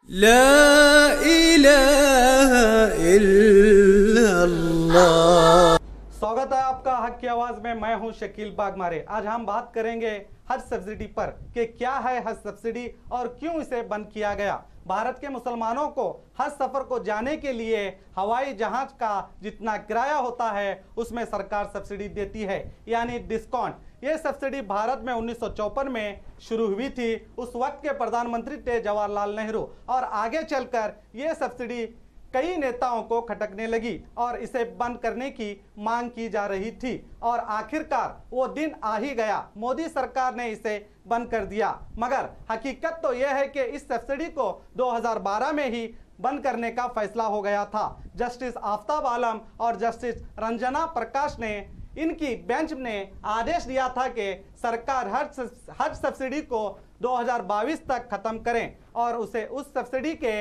ला इलाहा इल्लल्लाह। स्वागत है आपका हक की आवाज में। मैं हूं शकील बागमारे। आज हम बात करेंगे हज सब्सिडी पर कि क्या है हज सब्सिडी और क्यों इसे बंद किया गया। भारत के मुसलमानों को हज सफर को जाने के लिए हवाई जहाज का जितना किराया होता है उसमें सरकार सब्सिडी देती है, यानी डिस्काउंट। ये सब्सिडी भारत में 1954 में शुरू हुई थी। उस वक्त के प्रधानमंत्री थे जवाहरलाल नेहरू और आगे चलकर ये सब्सिडी कई नेताओं को खटकने लगी और इसे बंद करने की मांग की जा रही थी और आखिरकार वो दिन आ ही गया। मोदी सरकार ने इसे बंद कर दिया, मगर हकीकत तो यह है कि इस सब्सिडी को 2012 में ही बंद करने का फैसला हो गया था। जस्टिस आफताब आलम और जस्टिस रंजना प्रकाश ने इनकी बेंच ने आदेश दिया था कि सरकार हज सब्सिडी को 2022 तक खत्म करें और उसे उस सब्सिडी के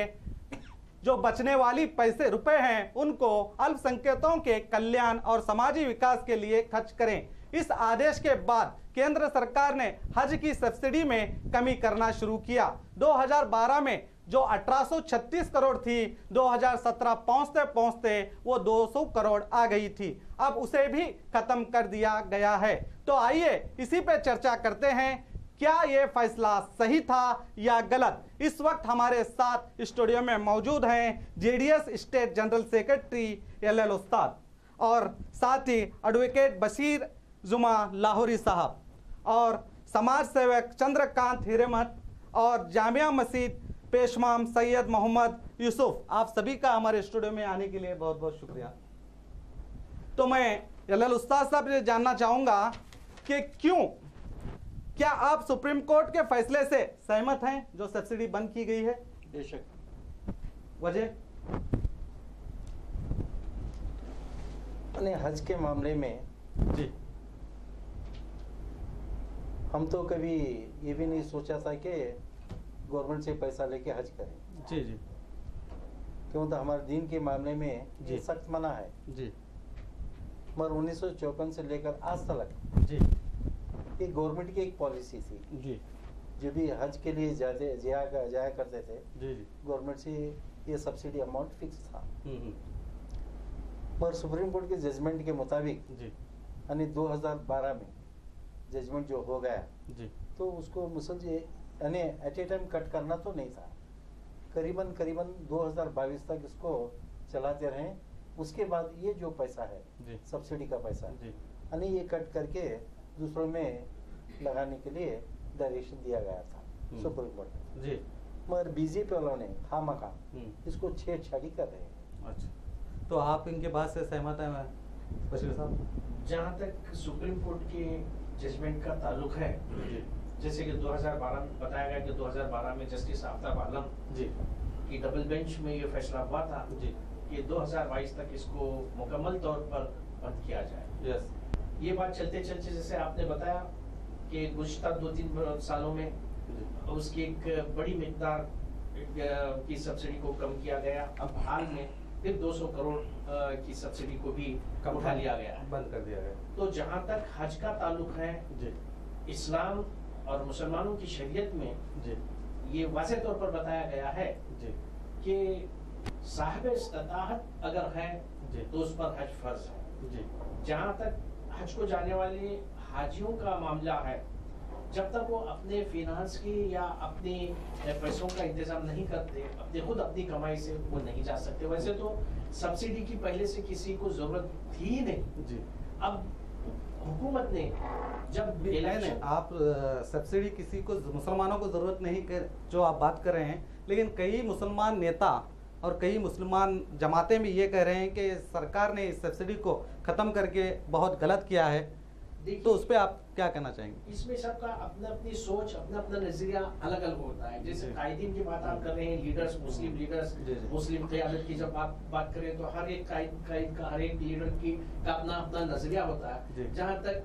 जो बचने वाली रुपए हैं उनको अल्पसंख्यकों के कल्याण और समाजी विकास के लिए खर्च करें। इस आदेश के बाद केंद्र सरकार ने हज की सब्सिडी में कमी करना शुरू किया। 2012 में जो 1836 करोड़ थी, 2017 पहुंचते पहुंचते वो 200 करोड़ आ गई थी। अब उसे भी खत्म कर दिया गया है। तो आइए इसी पे चर्चा करते हैं, क्या ये फैसला सही था या गलत। इस वक्त हमारे साथ स्टूडियो में मौजूद हैं JDS state general secretary LL उस्ताद और साथ ही एडवोकेट बशीर जुमा लाहौरी साहब और समाज सेवक चंद्रकांत हिरेमठ और जामिया मस्जिद पेशमाम सैयद मोहम्मद यूसुफ। आप सभी का हमारे स्टूडियो में आने के लिए बहुत बहुत शुक्रिया। तो मैं LL उस्ताद साहब से जानना चाहूंगा कि क्या आप सुप्रीम कोर्ट के फैसले से सहमत हैं जो सब्सिडी बंद की गई है? बेशक। वजह हज के मामले में जी हम तो कभी ये भी नहीं सोचा था कि गवर्नमेंट से पैसा लेके हज करें। जी जी क्यों तो हमारे दीन के मामले में ये सख्त मना है जी। मगर 1954 से लेकर आज तक जी ये गवर्नमेंट की एक पॉलिसी थी जी जो भी हज के लिए जाया करते थे जी जी गवर्नमेंट से ये सब्सिडी अमाउंट फिक्स था। पर सुप्रीम कोर्ट के जजमेंट के मुताबिक जी यानी 2012 में जजमेंट जो हो गया जी तो उसको यानी एट ए टाइम कट करना तो नहीं था। करीबन 2022 तक इसको चलाते रहें। उसके बाद ये जो पैसा है जी सब्सिडी का पैसा जी यानी ये कट करके दूसरों में लगाने के लिए डायरेक्शन दिया गया था सुप्रीम कोर्ट में जी। मगर बीजेपी वालों ने खामखा इसको छेड़छाड़ी कर रहे हैं। अच्छा, तो आप इनके बात से सहमत हैं बशीर साहब? जहाँ तक सुप्रीम कोर्ट के जजमेंट का ताल्लुक है, जैसे कि 2012 में बताया गया कि 2012 में जस्टिस आफताब आलम जी की डबल बेंच में ये फैसला हुआ था जी कि 2022 तक इसको मुकम्मल तौर पर बंद किया जाए। यस। ये बात चलते चलते जैसे आपने बताया कि गुज़श्ता 2-3 सालों में उसकी एक बड़ी मिकदार की सब्सिडी को कम किया गया। अब हाल में फिर 200 करोड़ की सब्सिडी को भी उठा लिया गया, बंद कर दिया गया। तो जहाँ तक हज का ताल्लुक है जी इस्लाम और मुसलमानों की शरीयत में जी ये वाज़ेह तौर पर बताया गया है जी कि साहिब इस्ताअत अगर है जी तो उस पर हज फर्ज है। जी जहाँ तक हज को जाने वाले हाजियों का मामला है, जब तक वो अपने फिनांस की या अपने पैसों का इंतजाम नहीं करते, अपनी कमाई से वो नहीं जा सकते। वैसे तो सब्सिडी की पहले से किसी को जरूरत थी ही नहीं जी। अब हुकूमत ने जब नहीं, आप सब्सिडी किसी को मुसलमानों को जरूरत नहीं कर जो आप बात कर रहे हैं, लेकिन कई मुसलमान नेता और कई मुसलमान जमातें भी ये कह रहे हैं कि सरकार ने इस सब्सिडी को ख़त्म करके बहुत गलत किया है। तो उस पर आप क्या कहना चाहेंगे? इसमें सबका अपना अपनी सोच, अपना अपना नजरिया अलग अलग होता है। जैसे कायदीन की बात आप कर रहे हैं, लीडर्स, मुस्लिम लीडर्स, मुस्लिम क़यादत की जब आप बात करें तो हर एक कायद का हर एक लीडर का अपना अपना नजरिया होता है। जहाँ तक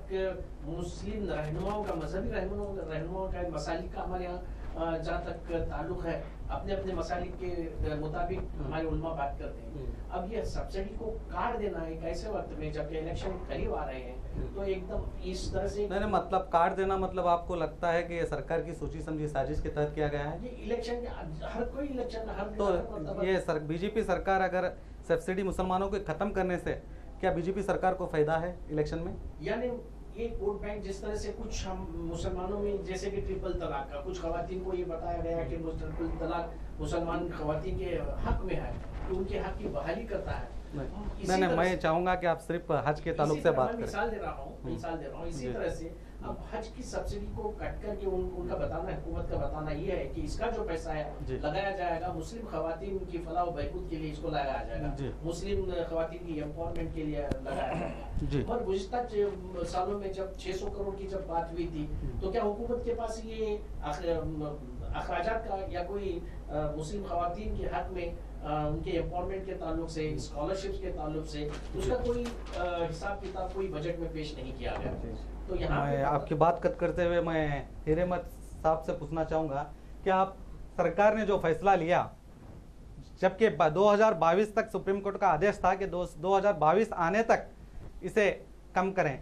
मुस्लिम रहनुमाओं का, मजहबी रहनुमाओं का मसालिक का हमारे यहाँ जहाँ तक ताल्लुक है अपने अपने मसालिक के मुताबिक हमारे उलमा बात करते हैं। अब ये सब्सिडी को काट देना एक ऐसे वक्त में जबकि इलेक्शन करीब आ रहे हैं तो एकदम इस तरह से नहीं मतलब काट देना मतलब आपको लगता है कि ये सरकार की सोची समझी साजिश के तहत किया गया है? ये इलेक्शन हर कोई इलेक्शन हर तो ये बीजेपी सरकार अगर सब्सिडी मुसलमानों को खत्म करने से क्या बीजेपी सरकार को फायदा है इलेक्शन में? यानी ये वोट बैंक जिस तरह से कुछ हम मुसलमानों में जैसे कि ट्रिपल तलाक का कुछ खवातीन को ये बताया गया कि ट्रिपल तलाक मुसलमान खवातीन के हक में है तो उनके हक की बहाली करता है। नहीं मैं चाहूंगा कि आप सिर्फ हज के ताल्लुक से बात करें। मिसाल दे रहा हूँ इसी तरह से अब हज की सब्सिडी को कट करके उनका बताना हुकूमत का बताना ये है कि इसका जो पैसा है लगाया जाएगा मुस्लिम खवातीन की फलाह व बहबूद के लिए इसको लगाया जाएगा, मुस्लिम खवातीन की एम्पावरमेंट के लिए लगाया जाएगा। और गुज़िश्ता सालों में जब 600 करोड़ की जब बात हुई थी तो क्या हुकूमत के पास ये अखराजात का या कोई मुस्लिम खवातीन के हक में उनके एम्पावरमेंट के ताल्लुक से स्कॉलरशिप्स के ताल्लुक से उसका कोई हिसाब किताब कोई बजट में पेश नहीं किया गया। तो यहाँ मैं आपकी बात करते हुए मैं हिरेमत साहब से पूछना चाहूँगा कि आप सरकार ने जो फैसला लिया जबकि 2022 तक सुप्रीम कोर्ट का आदेश था कि 2022 आने तक इसे कम करें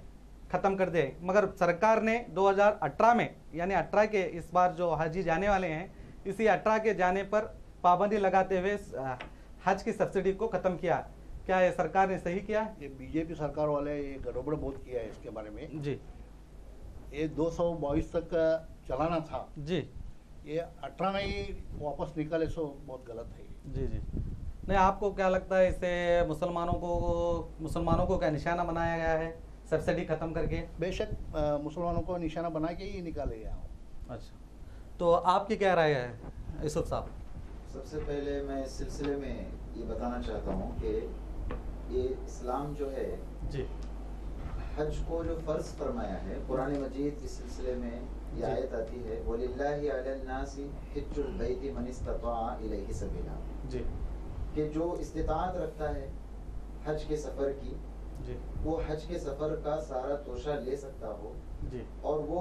ख़त्म कर दें, मगर सरकार ने 2018 में यानी 18 के इस बार जो हाजी जाने वाले हैं इसी 18 के जाने पर पाबंदी लगाते हुए हज की सब्सिडी को ख़त्म किया। क्या ये सरकार ने सही किया? ये बीजेपी सरकार वाले ये गड़बड़ बहुत किया है इसके बारे में जी। ये 222 तक चलाना था जी, ये 18 में ही वापस निकाले सो बहुत गलत है। जी जी। नहीं आपको क्या लगता है इससे मुसलमानों को क्या निशाना बनाया गया है सब्सिडी खत्म करके? बेशक मुसलमानों को निशाना बना के ही निकाले गया हो। अच्छा, तो आपकी क्या राय है यूसुफ साहब? सबसे पहले मैं इस सिलसिले में ये बताना चाहता हूँ कि ये इस्लाम जो है जी हज को जो फ़र्ज फरमाया है, कुरान मजीद इस सिलसिले में ये आयत आती है वलिल्लाहि अलल नासी हिज्जुल बैति मन इस्तता इलैहि सबीला, जी, कि जो इस्तिताअत रखता है हज के सफ़र की जी वो हज के सफ़र का सारा तोशा ले सकता हो जी और वो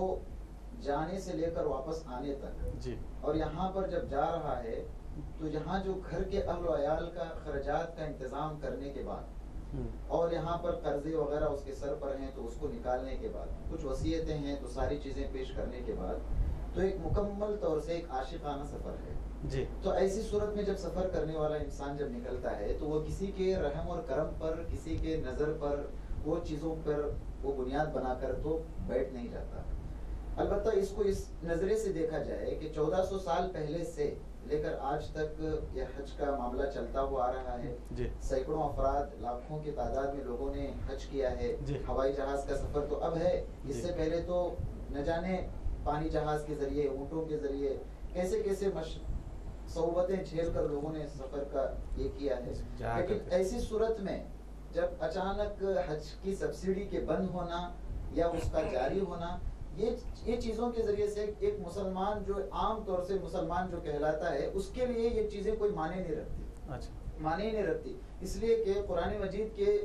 जाने से लेकर वापस आने तक जी। और यहाँ पर जब जा रहा है तो यहाँ जो घर के अहल व अयाल का खर्चात का इंतज़ाम करने के बाद और यहाँ पर कर्जे वगैरह उसके सर पर हैं तो उसको निकालने के बाद कुछ वसीयतें हैं तो सारी चीज़ें पेश करने के बाद तो एक मुकम्मल तौर से एक आशिकाना सफ़र है जी। तो ऐसी सूरत में जब सफ़र करने वाला इंसान जब निकलता है तो वो किसी के रहम और करम पर, किसी के नज़र पर, वो चीज़ों पर वो बुनियाद बनाकर तो बैठ नहीं जाता। अलबत्ता इसको इस नज़रे से देखा जाए कि 1400 साल पहले से लेकर आज तक यह हज का मामला चलता हुआ आ रहा है। सैकड़ों अफराद, लाखों की तादाद में लोगों ने हज किया है। हवाई जहाज का सफर तो अब है, इससे पहले तो न जाने पानी जहाज के जरिए, ऊँटों के जरिए कैसे कैसे सौबतें झेल कर लोगों ने सफर का ये किया है। लेकिन ऐसी सूरत में जब अचानक हज की सब्सिडी के बंद होना या उसका जारी होना, ये चीज़ों के जरिए से एक मुसलमान जो आम तौर से मुसलमान जो कहलाता है उसके लिए ये चीज़ें कोई माने नहीं रखती। अच्छा, माने ही नहीं रखती, इसलिए कि कुरान मजीद के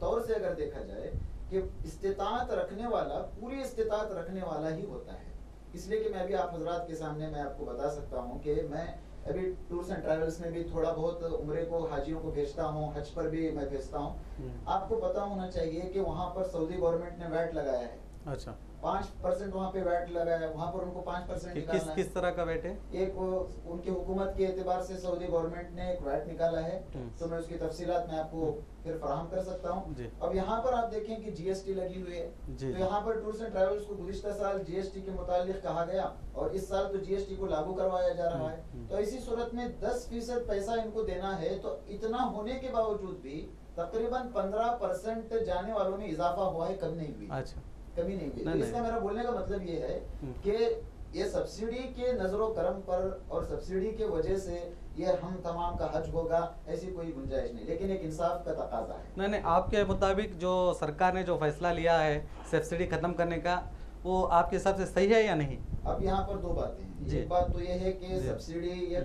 तौर से अगर देखा जाए कि इस्तिताअत रखने वाला पूरी इस्तिताअत रखने वाला ही होता है। इसलिए कि मैं भी आप हजरात के सामने मैं आपको बता सकता हूँ कि मैं अभी टूर्स एंड ट्रैवल्स में भी थोड़ा बहुत उम्रे को हाजियों को भेजता हूँ, हज पर भी मैं भेजता हूँ। आपको पता होना चाहिए कि वहाँ पर सऊदी गवर्नमेंट ने वैट लगाया है। अच्छा, 5% वहाँ पे वैट लगा है, वहाँ पर उनको 5% निकालना है। किस तरह का वैट है? एक उनकी हुकूमत के एतबार से सऊदी गवर्नमेंट ने एक वैट निकाला है, तो मैं उसकी तफसीलात मैं आपको फिर फराहम कर सकता हूँ। अब यहाँ पर आप देखें कि जीएसटी लगी हुई है, तो यहाँ पर टूर्स एंड ट्रैवल्स को गुज़िश्ता साल जीएसटी के मुतालिक कहा गया और इस साल तो जीएसटी को लागू करवाया जा रहा है। तो इसी सूरत में 10% पैसा इनको देना है, तो इतना होने के बावजूद भी तकरीबन 15% जाने वालों में इजाफा हुआ है, कम नहीं हुई। अच्छा, कमी नहीं हुई। तो इसका मेरा बोलने का मतलब ये है कि ये सब्सिडी के नजरो करम पर और सब्सिडी के वजह से ये हम तमाम का हज होगा, ऐसी कोई गुंजाइश नहीं, लेकिन एक इंसाफ का तकाजा है। नहीं, आपके मुताबिक जो सरकार ने जो फैसला लिया है सब्सिडी खत्म करने का, वो आपके हिसाब से सही है या नहीं? अब यहाँ पर दो बातें हैं। एक बात तो ये है कि सब्सिडी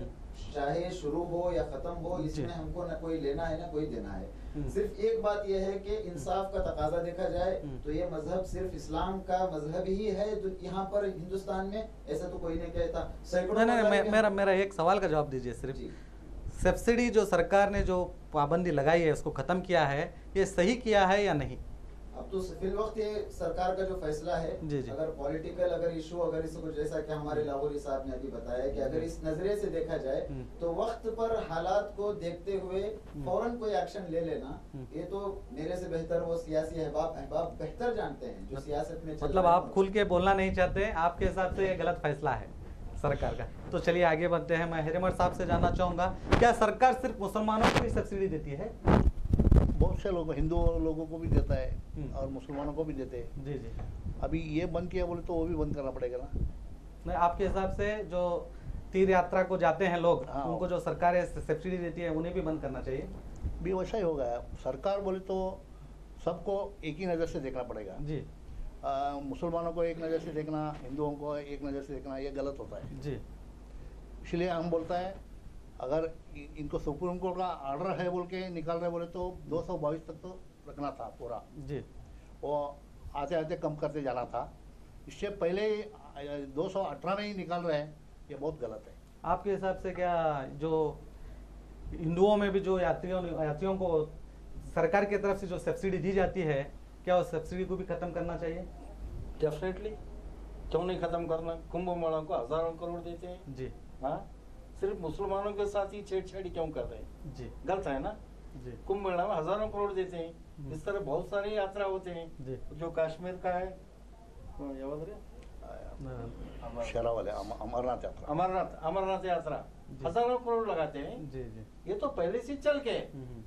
चाहे शुरू हो या खत्म हो, इसमें हमको न कोई लेना है न कोई देना है। सिर्फ एक बात यह है कि इंसाफ का तकाजा देखा जाए तो ये मजहब सिर्फ इस्लाम का मजहब ही है यहाँ पर हिंदुस्तान में, ऐसा तो कोई नहीं कहता। सैकड़ों नहीं, मेरा एक सवाल का जवाब दीजिए सिर्फ। सब्सिडी जो सरकार ने जो पाबंदी लगाई है उसको खत्म किया है, ये सही किया है या नहीं? अब तो फिल वक्त ये सरकार का जो फैसला है, अगर पॉलिटिकल अगर इशू अगर इसको जैसा कि हमारे लाहौरी साहब ने अभी बताया कि अगर इस नजरिए से देखा जाए तो वक्त पर हालात को देखते हुए फौरन कोई एक्शन ले लेना, ये तो मेरे से बेहतर वो सियासी अहबाब बेहतर जानते हैं जो सियासत में। मतलब आप खुल के बोलना नहीं चाहते, आपके हिसाब से ये गलत फैसला है सरकार का। तो चलिए आगे बढ़ते हैं। मैं हिरेमठ साहब से जानना चाहूंगा, क्या सरकार सिर्फ मुसलमानों को ही सब्सिडी देती है? बहुत से लोग, हिंदू लोगों को भी देता है और मुसलमानों को भी देते हैं। जी जी। अभी ये बंद किया बोले तो वो भी बंद करना पड़ेगा ना। नहीं, आपके हिसाब से जो तीर्थ यात्रा को जाते हैं लोग, हाँ, उनको जो सरकार सब्सिडी देती है उन्हें भी बंद करना चाहिए? भी वैसा ही होगा। सरकार बोले तो सबको एक ही नज़र से देखना पड़ेगा जी। मुसलमानों को एक नज़र से देखना, हिंदुओं को एक नज़र से देखना, ये गलत होता है जी। इसलिए हम बोलता है अगर इनको सुप्रीम कोर्ट का ऑर्डर है बोल के निकाल रहे बोले तो 222 तक तो रखना था पूरा जी। वो आते आते कम करते जाना था। इससे पहले 218 में ही निकाल रहे हैं, ये बहुत गलत है। आपके हिसाब से क्या जो हिंदुओं में भी जो यात्रियों को सरकार की तरफ से जो सब्सिडी दी जाती है, क्या उस सब्सिडी को भी खत्म करना चाहिए? डेफिनेटली, क्यों नहीं खत्म करना? कुंभ मेला को हजारों करोड़ देते हैं जी। हाँ, सिर्फ मुसलमानों के साथ ही छेड़छाड़ी क्यों कर रहे हैं? जी, गलत है ना। जी। कुंभ मेला में हजारों करोड़ देते हैं, इस तरह बहुत सारे यात्रा होते हैं जी। जो कश्मीर का है, याद रहे शरा वाले अमरनाथ यात्रा, अमरनाथ यात्रा हजारों करोड़ लगाते हैं। जी जी। ये तो पहले से चल के,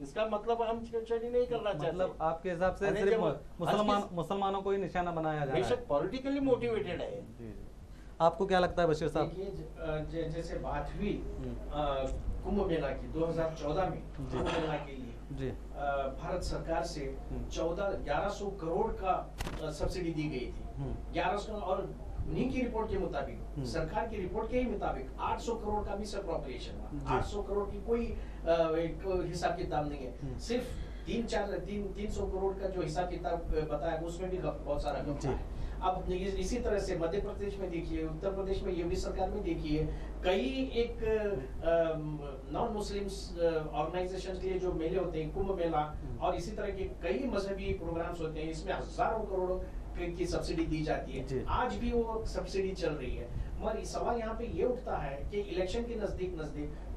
इसका मतलब हम छेड़छाड़ी नहीं करना चाहते। मतलब आपके हिसाब से सिर्फ मुसलमानों को ही निशाना बनाया जा रहा है? बेशक पॉलिटिकली मोटिवेटेड है। जी जी। आपको क्या लगता है बशीर साहब? देखिए, जैसे बात हुई कुंभ मेला की 2014 में, कुंभ मेला के लिए जी भारत सरकार से 1100 करोड़ का सब्सिडी दी गई थी। 1100, और उन्हीं की रिपोर्ट के मुताबिक, सरकार की रिपोर्ट के ही मुताबिक 800 करोड़ का भी अप्रोप्रिएशन हुआ। 800 करोड़ की कोई हिसाब किताब नहीं है। सिर्फ 300 करोड़ का जो हिसाब किताब बताया उसमें भी बहुत सारा घपला है। अब इसी तरह से मध्य प्रदेश में देखिए, उत्तर प्रदेश में, योगी सरकार में देखिए, कई एक नॉन मुस्लिम्स ऑर्गेनाइजेशन के लिए जो मेले होते हैं, कुंभ मेला, और इसी तरह के कई मजहबी प्रोग्राम्स होते हैं, इसमें हजारों करोड़ों की सब्सिडी दी जाती है। आज भी वो सब्सिडी चल रही है। मगर सवाल यहाँ पे ये उठता है कि इलेक्शन के नजदीक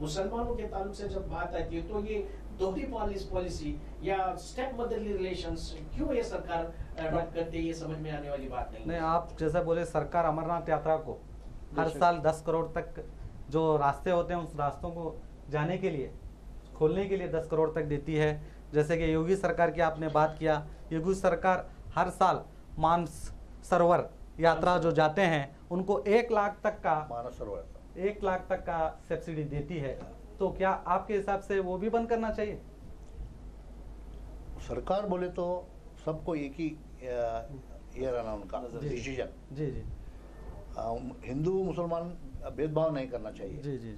मुसलमानों के ताल्लुक से जब बात आती है तो ये दोहरी पॉलिसी या स्टेप मदरली रिलेशंस क्यों ये सरकार अडॉप्ट करती है, ये समझ में आने वाली बात नहीं। आप जैसा बोले, सरकार अमरनाथ यात्रा को हर साल 10 करोड़ तक जो रास्ते होते हैं उस रास्तों को जाने के लिए, खोलने के लिए 10 करोड़ तक देती है। जैसे कि योगी सरकार की आपने बात किया, योगी सरकार हर साल मानस सरोवर यात्रा जो जाते हैं उनको 1 लाख तक का, मानस सरोवर 1 लाख तक का सब्सिडी देती है। तो क्या आपके हिसाब से वो भी बंद करना चाहिए? सरकार बोले तो सबको एक ही ये रहना उनका डिसीजन। जी जी। हिंदू मुसलमान भेदभाव नहीं करना चाहिए। जी जी।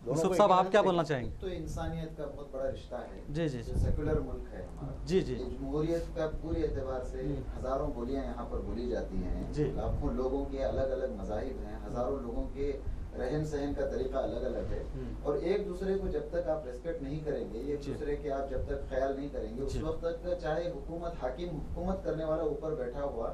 यूसुफ साहब, आप क्या बोलना चाहेंगे? तो इंसानियत का बहुत बड़ा रिश्ता है। जी जी। जो सेकुलर मुल्क है हमारा, जी जी, जमहूरियत का पूरे एतबार से हजारों बोलियां यहाँ पर बोली जाती हैं। लाखों लोगों के अलग अलग मज़ाहिब हैं, हजारों लोगों के रहन सहन का तरीका अलग अलग है। और एक दूसरे को जब तक आप रेस्पेक्ट नहीं करेंगे, एक दूसरे के आप जब तक ख्याल नहीं करेंगे, उस वक्त तक चाहे हुकूमत करने वाला ऊपर बैठा हुआ,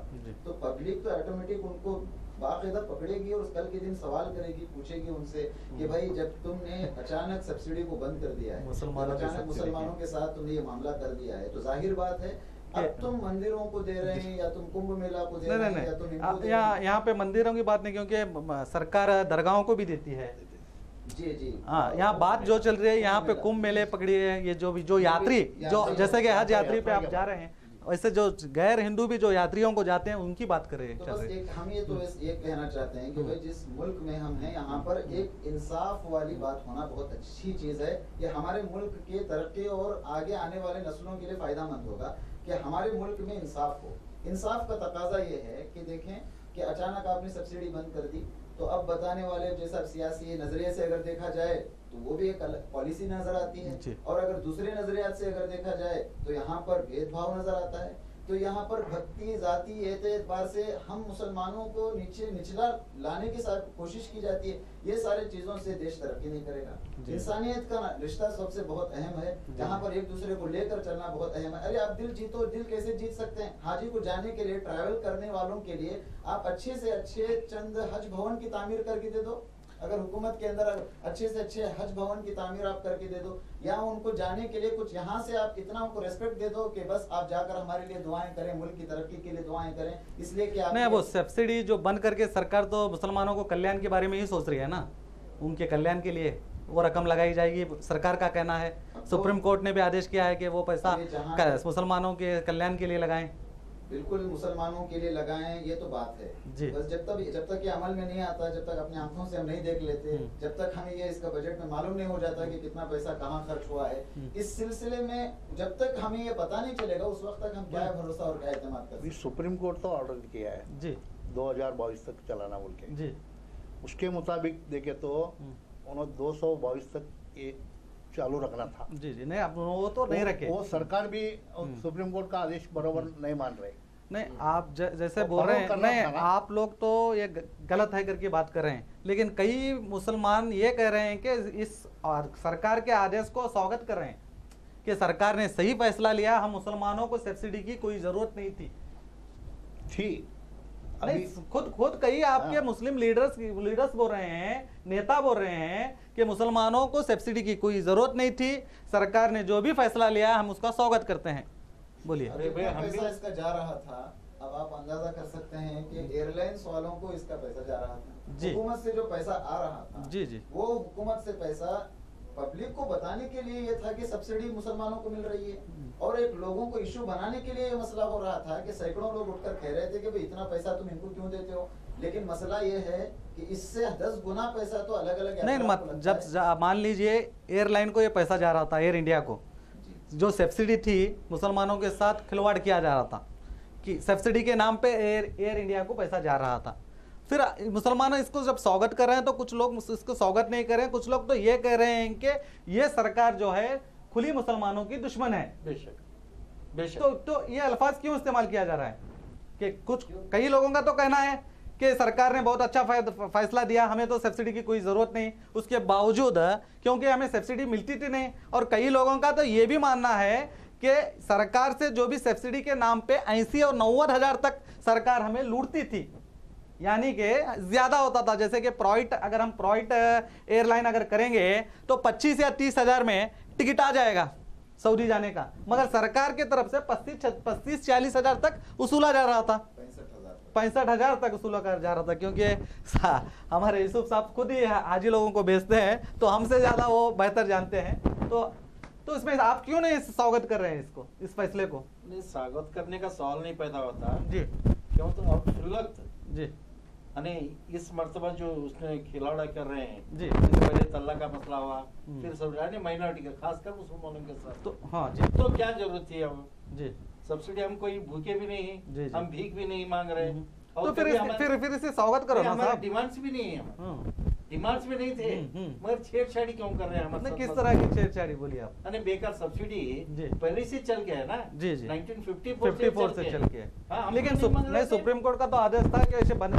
तो पब्लिक तो ऑटोमेटिक उनको बाकायदा पकड़ेगी और कल के दिन सवाल करेगी, पूछेगी उनसे कि भाई जब तुमने अचानक सब्सिडी को बंद कर दिया है, अचानक मुसलमानों के साथ तुमने ये मामला कर दिया है, तो जाहिर बात है अब तुम मंदिरों को दे रहे हैं या तुम कुंभ मेला को दे रहे हैं या तुम यहाँ पे मंदिरों की बात नहीं, क्योंकि सरकार दरगाहों को भी देती है। जी जी। हाँ, यहाँ बात जो चल रही है, यहाँ पे कुंभ मेले पकड़ी है, ये जो यात्री जो जैसे कि हज यात्री पे आप जा रहे हैं, वैसे जो गैर हिंदू भी जो यात्रियों को जाते हैं उनकी बात कर रहे हैं। तो बस हम ये तो ये कहना चाहते हैं कि भाई जिस मुल्क में हम हैं, यहाँ पर एक इंसाफ वाली बात होना बहुत अच्छी चीज है। ये हमारे मुल्क के तरक्की और आगे आने वाले नस्लों के लिए फायदेमंद होगा कि हमारे मुल्क में इंसाफ हो। इंसाफ का तकाजा ये है कि देखें कि अचानक आपने सब्सिडी बंद कर दी, तो अब बताने वाले जैसा सियासी नजरिए से अगर देखा जाए तो वो भी एक अलग पॉलिसी नजर आती है, और अगर दूसरे नजरियात से अगर देखा जाए तो यहाँ पर भेदभाव नजर आता है। तो यहाँ पर भक्ति जाति एतबार से हम मुसलमानों को निचला लाने की कोशिश की जाती है। ये सारे चीजों से देश तरक्की नहीं करेगा। इंसानियत का रिश्ता सबसे बहुत अहम है, जहाँ पर एक दूसरे को लेकर चलना बहुत अहम है। अरे आप दिल जीतो, दिल कैसे जीत सकते हैं? हाजी को जाने के लिए, ट्रैवल करने वालों के लिए आप अच्छे से अच्छे चंद हज भवन की तामीर करके दे दो। अगर हुकूमत के अंदर अच्छे से अच्छे हज भवन की तामीर आप करके दे दो, या उनको जाने के लिए कुछ यहाँ से आप इतना उनको रेस्पेक्ट दे दो कि बस आप जाकर हमारे लिए दुआएं करें, मुल्क की तरक्की के लिए दुआएं करें, इसलिए कि आप नहीं, वो सब्सिडी जो बंद करके सरकार तो मुसलमानों को कल्याण के बारे में ही सोच रही है ना, उनके कल्याण के लिए वो रकम लगाई जाएगी, सरकार का कहना है। सुप्रीम कोर्ट ने भी आदेश किया है कि वो पैसा मुसलमानों के कल्याण के लिए लगाएं। बिल्कुल मुसलमानों के लिए लगाएं, ये तो बात है जी। बस जब तक ये अमल में नहीं आता, जब तक अपनी आंखों से हम नहीं देख लेते, जब तक हमें ये इसका बजट में मालूम नहीं हो जाता कि कितना पैसा कहाँ खर्च हुआ है, इस सिलसिले में जब तक हमें ये पता नहीं चलेगा उस वक्त तक हम क्या भरोसा और क्या एतमाद कर सकते हैं। सुप्रीम कोर्ट तो ऑर्डर किया है जी 2022 तक चलाना बोल के जी, उसके मुताबिक देखे तो उन्होंने 222 तक ये चालू रखना था जी जी। नहीं, अब वो तो नहीं रखे, वो सरकार भी सुप्रीम कोर्ट का आदेश बराबर नहीं मान रहे। नहीं, आप जैसे बोल रहे हैं, नहीं आप लोग तो ये गलत है करके बात कर रहे हैं, लेकिन कई मुसलमान ये कह रहे हैं कि इस और सरकार के आदेश को स्वागत कर रहे हैं कि सरकार ने सही फैसला लिया, हम मुसलमानों को सब्सिडी की कोई जरूरत नहीं थी। नहीं, खुद कई आपके मुस्लिम लीडर्स बोल रहे हैं, नेता बोल रहे हैं कि मुसलमानों को सब्सिडी की कोई जरूरत नहीं थी, सरकार ने जो भी फैसला लिया हम उसका स्वागत करते हैं। बोलिए। पैसा इसका जा रहा था, अब आप अंदाजा कर सकते हैं कि एयरलाइंस वालों को इसका पैसा जा रहा था, हुकूमत से जो पैसा आ रहा था जी जी, वो हुकूमत से पैसा पब्लिक को बताने के लिए ये था कि सब्सिडी मुसलमानों को मिल रही है, और एक लोगों को इश्यू बनाने के लिए ये मसला हो रहा था कि सैकड़ों लोग उठकर कह रहे थे कि भाई इतना पैसा तुम इनको क्यों देते हो। लेकिन मसला ये है कि इससे 10 गुना पैसा तो अलग अलग नहीं, जब मान लीजिए एयरलाइन को ये पैसा जा रहा था, एयर इंडिया को जो सब्सिडी थी, मुसलमानों के साथ खिलवाड़ किया जा रहा था कि सब्सिडी के नाम पे एयर इंडिया को पैसा जा रहा था। फिर मुसलमान इसको जब स्वागत कर रहे हैं तो कुछ लोग इसको स्वागत नहीं कर रहे हैं, कुछ लोग तो ये कह रहे हैं कि ये सरकार जो है खुली मुसलमानों की दुश्मन है। बेशक तो ये अल्फाज क्यों इस्तेमाल किया जा रहा है कि कई लोगों का तो कहना है कि सरकार ने बहुत अच्छा फैसला दिया, हमें तो सब्सिडी की कोई जरूरत नहीं, उसके बावजूद क्योंकि हमें सब्सिडी मिलती थी नहीं। और कई लोगों का तो ये भी मानना है कि सरकार से जो भी सब्सिडी के नाम पे 80 और 90 हजार तक सरकार हमें लूटती थी, यानी कि ज्यादा होता था। जैसे कि अगर हम प्रोइट एयरलाइन अगर करेंगे तो 25 या 30 हजार में टिकट आ जाएगा सऊदी जाने का, मगर सरकार की तरफ से 35-40 हजार तक वसूला जा रहा था, 65 हजार तक वसूला कर जा रहा था, क्योंकि हमारे यूसुफ साहब खुद ही हाजी लोगों को भेजते हैं तो हमसे ज्यादा वो बेहतर जानते हैं। तो इसमें आप क्यों नहीं स्वागत कर रहे हैं इसको, इस फैसले को? नहीं, स्वागत करने का सवाल नहीं पैदा होता जी, क्यों तो आप शुल्लक जी इस मर्तबा जो उसने खिलौड़ा कर रहे हैं जी, पहले तल्ला का मसला हुआ, फिर सब माइनॉरिटी का, खासकर मुसलमानों के साथ, तो हाँ जी, तो क्या जरूरत थी हम जी सब्सिडी, हम कोई भूखे भी नहीं, हम भीख भी नहीं मांग रहे, तो फिर इसे स्वागत करो ना साहब। डिमांड्स भी नहीं है, डिमांड्स में नहीं थे, मगर छेड़छाड़ी क्यों कर रहे हैं हमारे? किस तरह की छेड़छाड़ी बोलिए आप? अरे बेकार सब्सिडी पहले से चल गया है ना जी जी, 1954 से चल गया, लेकिन सुप्रीम कोर्ट का तो आदेश था कि ऐसे बंद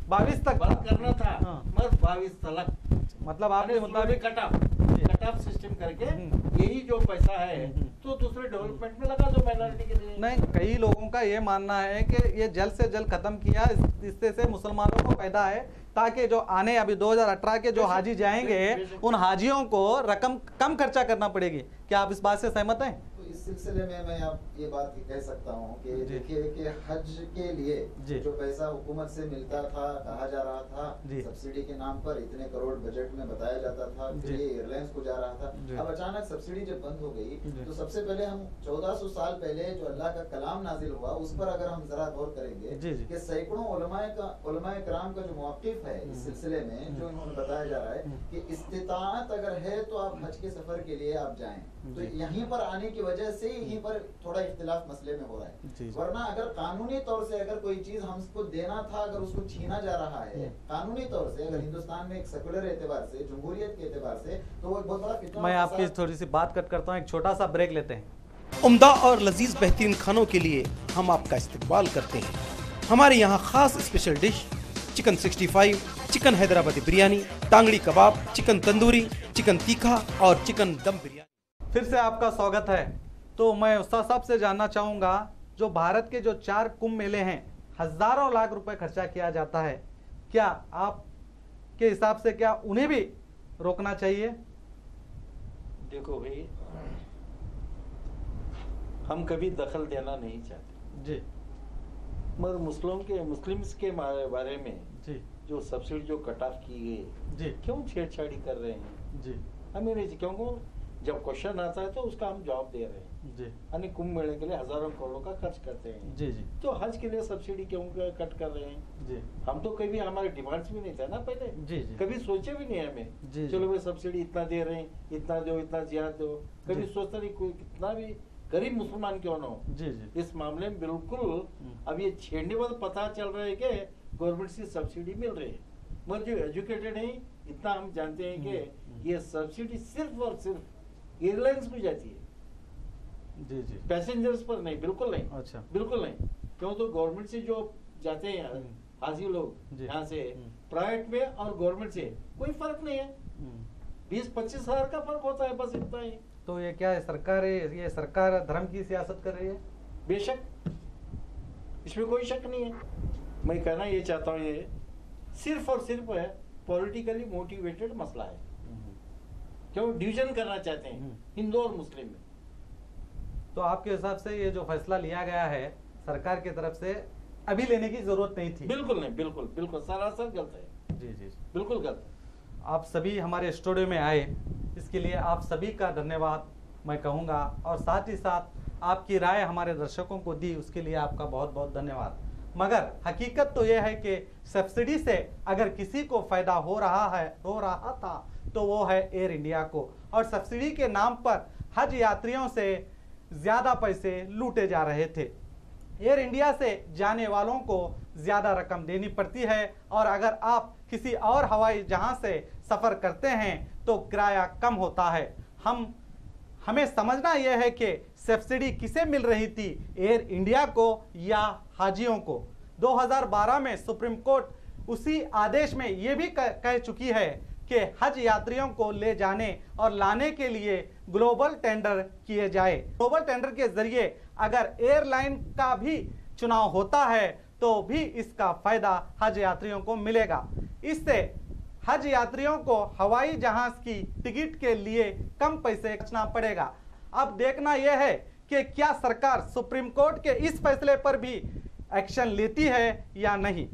22 तक बंद करना था, मगर 22 तक, मतलब आपके मुताबिक कट ऑफ सिस्टम करके यही जो पैसा है तो दूसरे डेवलपमेंट में लगा दो माइनॉरिटी के लिए। नहीं, कई लोगों का ये मानना है कि ये जल्द से जल्द खत्म किया, इससे से मुसलमानों को फायदा है, ताकि जो आने अभी 2018 के जो हाजी जाएंगे उन हाजियों को रकम कम खर्चा करना पड़ेगी। क्या आप इस बात से सहमत हैं? तो इस सिलसिले में मैं आप ये बात कह सकता हूँ कि देखिए कि हज के लिए जो पैसा हुकूमत से मिलता था, कहा जा रहा था सब्सिडी के नाम पर इतने करोड़ बजट में बताया जाता था, फिर ये एयरलाइंस को जा रहा था। अब अचानक सब्सिडी जब बंद हो गई तो सबसे पहले हम 1400 साल पहले जो अल्लाह का कलाम नाजिल हुआ उस पर अगर हम जरा गौर करेंगे कि सैकड़ों उलमाए कराम का जो मौक़िफ़ है इस सिलसिले में, जो इन्होंने बताया जा रहा है कि इस्तिताअत अगर है तो आप हज के सफर के लिए आप जाएं, तो यहीं पर आने की वजह से यहीं पर थोड़ा इख्तिलाफ मसले में हो रहा है। वरना अगर कानूनी तौर से अगर कोई चीज हमको देना था, अगर उसको छीना जा रहा है कानूनी तौर से, अगर हिंदुस्तान में एक सेकुलर एतबार से, जमहूरियत के एतबार से, तो वो एक बहुत बड़ा फितना। मैं आपकी थोड़ी सी बात कट करता हूँ, एक छोटा सा ब्रेक लेते हैं। उम्दा और लजीज बेहतरीन खानों के लिए हम आपका इस्तकबाल करते हैं। हमारे यहाँ खास special dish chicken 65, chicken Hyderabadi biryani, tangdi kebab, chicken tandoori, chicken तीखा और चिकन दम बिरयानी। फिर से आपका स्वागत है। तो मैं उस्ताद साहब से जानना चाहूँगा, जो भारत के जो 4 कुंभ मेले हैं, हजारों लाख रुपए खर्चा किया जाता है, क्या आपके हिसाब से क्या उन्हें भी रोकना चाहिए? देखो भाई, हम कभी दखल देना नहीं चाहते जी, मगर मुस्लिम्स के बारे में जी, जो सब्सिडी जो कट ऑफ की गई जी, क्यों छेड़छाड़ी कर रहे हैं? जी, हमें नहीं, क्योंकि जब क्वेश्चन आता है तो उसका हम जवाब दे रहे हैं। जी, यानी कुंभ मेले के लिए हजारों करोड़ों का खर्च करते हैं। जी, जी, तो हज के लिए सब्सिडी क्यों कट कर रहे हैं? जी, हम तो कभी हमारे डिमांड्स भी नहीं थे ना पहले, जी, जी, कभी सोचे भी नहीं हमें। जी, चलो भाई सब्सिडी इतना दे रहे हैं, इतना दो, इतना ज्यादा दो, कभी जी। सोचता नहीं कोई कितना भी गरीब मुसलमान क्यों ना हो। जी, जी, इस मामले में बिल्कुल अब ये छेड़ने के बाद पता चल रहा है कि गवर्नमेंट से सब्सिडी मिल रही है, मगर जो एजुकेटेड है इतना हम जानते हैं कि ये सब्सिडी सिर्फ और सिर्फ एयरलाइंस को जाती है, जी, जी, पैसेंजर्स पर नहीं, बिल्कुल नहीं। अच्छा, बिल्कुल नहीं, क्यों तो गवर्नमेंट से जो जाते हैं हाजी लोग जी। यहाँ से, प्राइवेट में और गवर्नमेंट से कोई फर्क नहीं है, 20-25 हजार का फर्क होता है, बस इतना ही। तो ये क्या है, ये सरकार धर्म की सियासत कर रही है? बेशक, इसमें कोई शक नहीं है। मैं कहना ये चाहता हूँ, ये सिर्फ और सिर्फ है पॉलिटिकली मोटिवेटेड मसला है। क्यों डिवीजन करना चाहते हैं हिंदू और मुस्लिम में? तो आपके हिसाब से ये जो फैसला लिया गया है सरकार की तरफ से, अभी लेने की जरूरत नहीं थी? बिल्कुल नहीं, बिल्कुल बिल्कुल सरासर गलत है। जी, जी, बिल्कुल गलत। आप सभी हमारे स्टूडियो में आए, इसके लिए आप सभी का धन्यवाद मैं कहूँगा, और साथ ही साथ आपकी राय हमारे दर्शकों को दी, उसके लिए आपका बहुत बहुत धन्यवाद। मगर हकीकत तो यह है कि सब्सिडी से अगर किसी को फायदा हो रहा था तो वो है एयर इंडिया को, और सब्सिडी के नाम पर हज यात्रियों से ज्यादा पैसे लूटे जा रहे थे। एयर इंडिया से जाने वालों को ज्यादा रकम देनी पड़ती है, और अगर आप किसी और हवाई जहाज से सफर करते हैं तो किराया कम होता है। हमें समझना यह है कि सब्सिडी किसे मिल रही थी, एयर इंडिया को या हाजियों को। 2012 में सुप्रीम कोर्ट उसी आदेश में यह भी कह चुकी है कि हज यात्रियों को ले जाने और लाने के लिए ग्लोबल टेंडर किए जाए। ग्लोबल टेंडर के जरिए अगर एयरलाइन का भी चुनाव होता है तो भी इसका फायदा हज यात्रियों को मिलेगा। इससे हज यात्रियों को हवाई जहाज की टिकट के लिए कम पैसे खर्चना पड़ेगा। अब देखना यह है कि क्या सरकार सुप्रीम कोर्ट के इस फैसले पर भी एक्शन लेती है या नहीं।